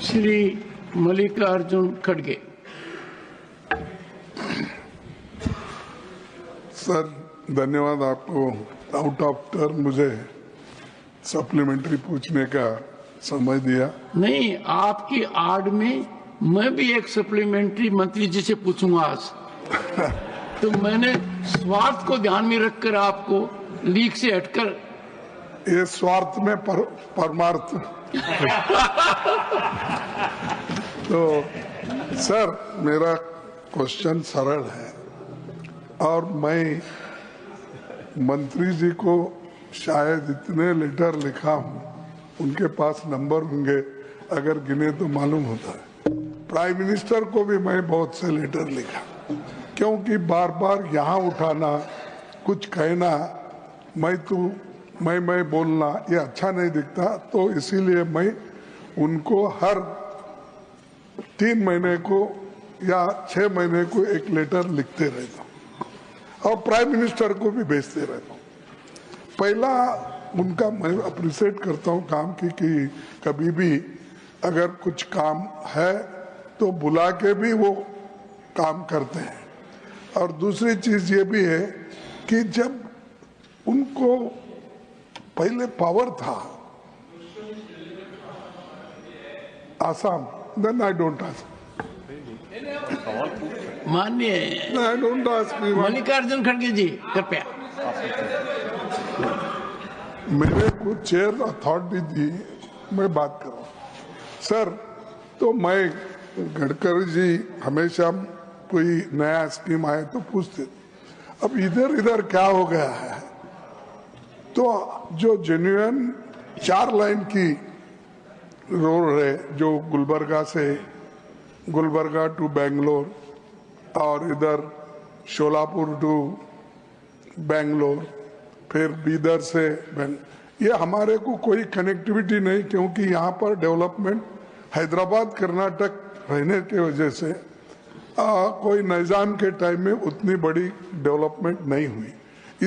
श्री मल्लिकार्जुन खड़गे। सर धन्यवाद, आपको आउट ऑफ टर्न मुझे सप्लीमेंट्री पूछने का समय दिया। नहीं, आपकी आड़ में मैं भी एक सप्लीमेंट्री मंत्री जी से पूछूंगा आज। तो मैंने स्वार्थ को ध्यान में रखकर आपको लीक से हटकर, ये स्वार्थ में परमार्थ। तो सर मेरा क्वेश्चन सरल है और मैं मंत्री जी को शायद इतने लेटर लिखा हूं, उनके पास नंबर होंगे, अगर गिने तो मालूम होता है। प्राइम मिनिस्टर को भी मैं बहुत से लेटर लिखा, क्योंकि बार बार यहाँ उठाना, कुछ कहना, मैं बोलना ये अच्छा नहीं दिखता। तो इसीलिए मैं उनको हर 3 महीने को या 6 महीने को एक लेटर लिखते रहता हूँ और प्राइम मिनिस्टर को भी भेजते रहता हूँ। पहला उनका मैं अप्रिशिएट करता हूँ काम की कि कभी भी अगर कुछ काम है तो बुला के भी वो काम करते हैं। और दूसरी चीज ये भी है कि जब उनको पहले पावर था Assam, then I don't ask. माननीय आई डोंट आस्क। मल्लिकार्जुन खड़गे जी कृपया। मेरे को चेयर अथॉरिटी दी, मैं बात कर रहा हूँ सर। तो मैं गडकरी जी हमेशा कोई नया स्कीम आए तो पूछते, अब इधर क्या हो गया है। तो जो जेन्युइन 4 लाइन की रोड है, जो गुलबर्गा टू बेंगलोर और इधर शोलापुर टू बेंगलोर, फिर बीदर से ये हमारे को कोई कनेक्टिविटी नहीं, क्योंकि यहाँ पर डेवलपमेंट हैदराबाद कर्नाटक रहने की वजह से कोई निजाम के टाइम में उतनी बड़ी डेवलपमेंट नहीं हुई।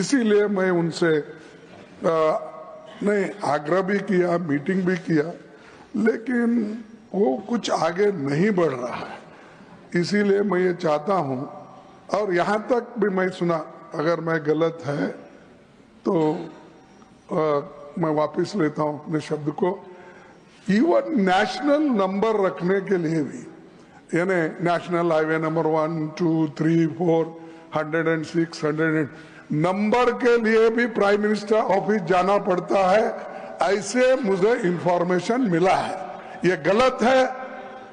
इसीलिए मैं उनसे ने आग्रह भी किया, मीटिंग भी किया, लेकिन वो कुछ आगे नहीं बढ़ रहा है। इसीलिए मैं ये चाहता हूँ, और यहाँ तक भी मैं सुना, अगर मैं गलत है तो मैं वापस लेता हूँ अपने शब्द को। इवन नेशनल नंबर रखने के लिए भी, यानी नेशनल हाईवे नंबर 1, 2, 3, 4, 106, 100 नंबर के लिए भी प्राइम मिनिस्टर ऑफिस जाना पड़ता है, ऐसे मुझे इंफॉर्मेशन मिला है। ये गलत है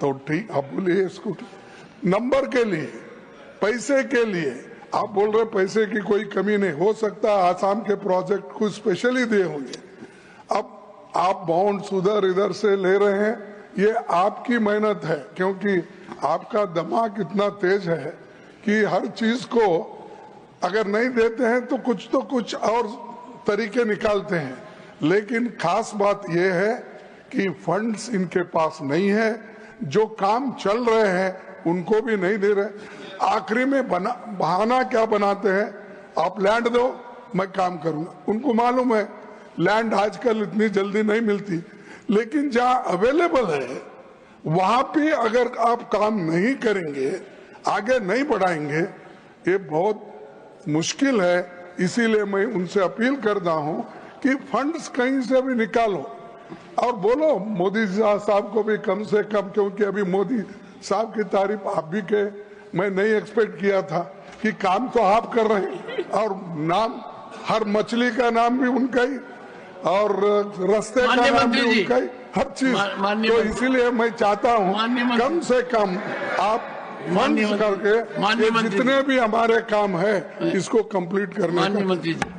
तो ठीक, आप बोलिए इसको। नंबर के लिए, पैसे के लिए आप बोल रहे पैसे की कोई कमी नहीं हो सकता, आसाम के प्रोजेक्ट कुछ स्पेशली दिए होंगे। अब आप बॉन्ड्स इधर से ले रहे हैं, ये आपकी मेहनत है, क्योंकि आपका दिमाग इतना तेज है कि हर चीज को अगर नहीं देते हैं तो कुछ और तरीके निकालते हैं। लेकिन खास बात यह है कि फंड्स इनके पास नहीं है, जो काम चल रहे हैं उनको भी नहीं दे रहे। आखिरी में बहाना क्या बनाते हैं, आप लैंड दो मैं काम करूंगा। उनको मालूम है लैंड आजकल इतनी जल्दी नहीं मिलती, लेकिन जहां अवेलेबल है वहां पे अगर आप काम नहीं करेंगे, आगे नहीं बढ़ाएंगे, ये बहुत मुश्किल है। इसीलिए मैं उनसे अपील करता हूं कि फंड्स कहीं से भी निकालो और बोलो मोदी साहब को भी कम से कम, क्योंकि अभी मोदी साहब की तारीफ आप भी के, मैं नहीं एक्सपेक्ट किया था कि काम तो आप कर रहे हैं और नाम, हर मछली का नाम भी उनका ही और रास्ते का नाम भी उनका ही, हर चीज। तो इसीलिए मैं चाहता हूं कम से कम आप फंड्स करके जितने भी हमारे काम है इसको कंप्लीट करने का।